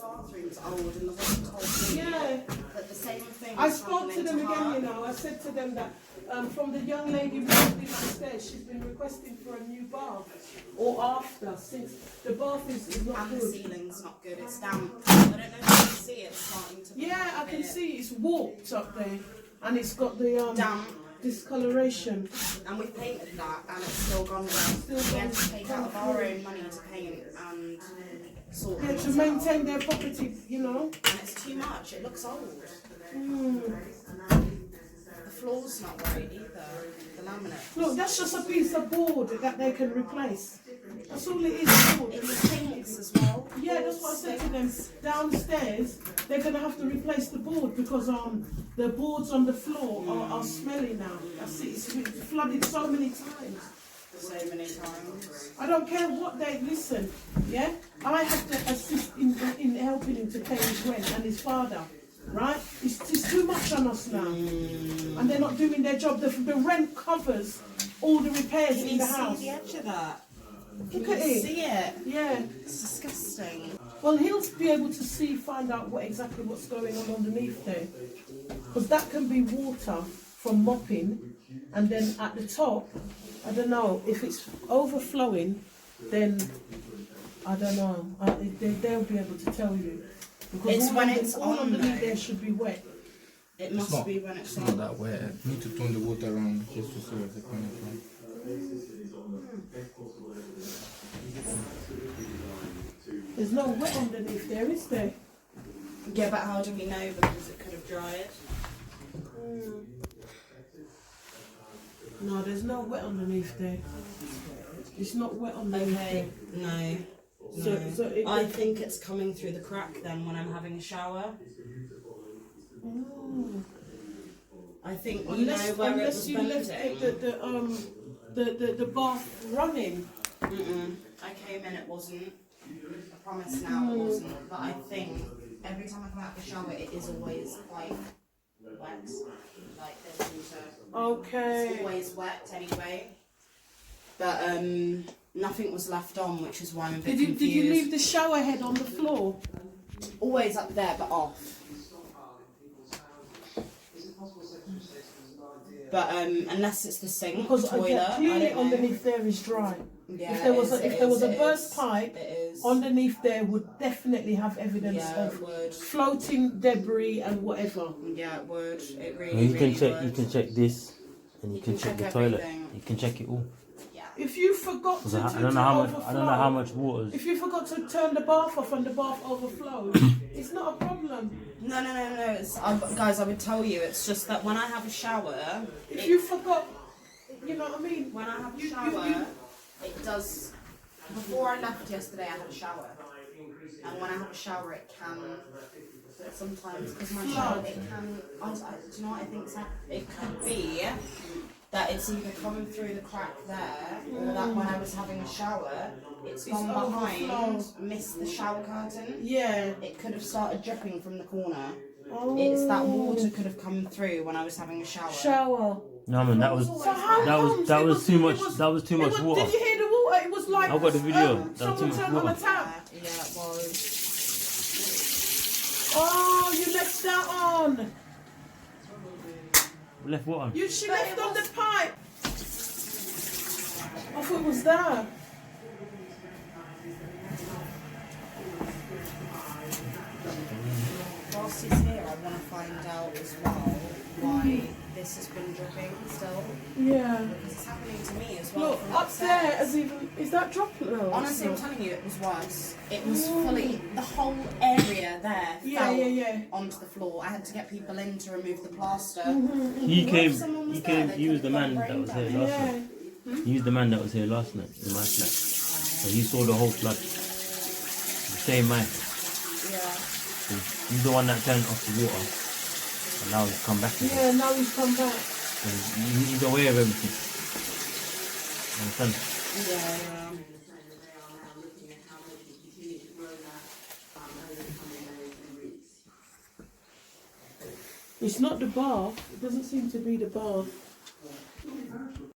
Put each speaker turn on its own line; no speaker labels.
bathroom's old and the one told me that the same thing.
I spoke to them again, you know. I said to them that from the young lady recently upstairs, she's been requesting for a new bath or after, since the bath is not
and
good.
And the ceiling's not good, it's damp. I don't know if you can see it starting to.
Yeah, I can see it's warped up there, and it's got the
damp
discoloration.
And we painted that, and it's still gone down. We had to take out of our own money to paint and sort.
Yeah, to maintain their property, you know.
And it's too much. It looks old. The floor's not right either. The laminate.
Look, that's just a piece of board that they can replace. That's all it is. Board.
It's sinks as well.
Yeah, that's what I said to them. Downstairs, they're going to have to replace the board because the boards on the floor are smelly now. That's it. It's been flooded so many times.
So many times.
I don't care what they listen. Yeah, I had to assist in helping him to pay his rent and his father. Right? It's too much on us now, and they're not doing their job. The rent covers all the repairs in the house.
Can you see the edge of that?
Look at it.
See it?
Yeah.
It's disgusting.
Well, he'll be able to find out exactly what's going on underneath there, because that can be water from mopping, and then at the top, I don't know if it's overflowing. Then I don't know. They'll be able to tell you. Because
it's when it's
all
on
underneath there should be wet.
It must be when it's on.
It's not that wet. You need to turn the water around just to see where it's coming from.
There's no wet underneath there, is there?
Yeah, but how do we know? Because it could have dried.
No, there's no wet underneath there. It's not wet underneath there.
No.
So
I think it's coming through the crack then when I'm having a shower. I think
unless
where
unless
it
you
was
left the bath running.
I came in, it wasn't. I promise now it wasn't. But I think every time I come out of the shower, it is always quite wet. Like there's water.
Okay.
It's always wet anyway. But nothing was left on, which is why I'm a bit confused.
Did you leave the shower head on the floor?
Always up there, but off. But unless it's the sink,
because
toilet,
clearly underneath there is dry.
Yeah,
if there was a burst pipe, underneath there would definitely have evidence of floating debris and whatever.
Yeah, it would. It really.
You can
really
check.
would.
You can check this, and you can check the toilet. You can check it all.
If you forgot to
I don't know how much water.
If you forgot to turn the bath off and the bath overflows, it's not a problem.
No. It's, guys, I would tell you, it's just that when I have a shower,
if you forgot, you know what I mean.
When I have a shower, it does. Before I left yesterday, I had a shower, and when I have a shower, it can sometimes because my shower, it can. Do you know what I think? It could be that it's either coming through the crack there, or that when I was having a shower, it's gone behind, missed the shower curtain.
Yeah.
It could have started dripping from the corner. It's that water could have come through when I was having a shower.
No, man, that was too much. That was too much water.
Did you hear the water? It was like
I've got the video. That was too
someone
much
turned on
water.
the tap.
Yeah, it was.
Oh, you left that on.
Left what on?
She left on the pipe. I thought it was that.
Whilst he's here, I want to find out as well why this has been dripping still.
Yeah.
Because it's happening to me as well.
Look, up there, is that droplet? No,
honestly, I'm telling you, it was worse. It was fully, the whole area there fell onto the floor. I had to get people in to remove the plaster.
He was the man that was here last night. He was the man that was here last night, the last night. So he saw the whole flood. The same man.
Yeah.
He's the one that turned off the water. And now he's come back again.
Yeah, now he's come back.
So he's aware of everything. Understand?
Yeah.
It's not the bath. It doesn't seem to be the bath.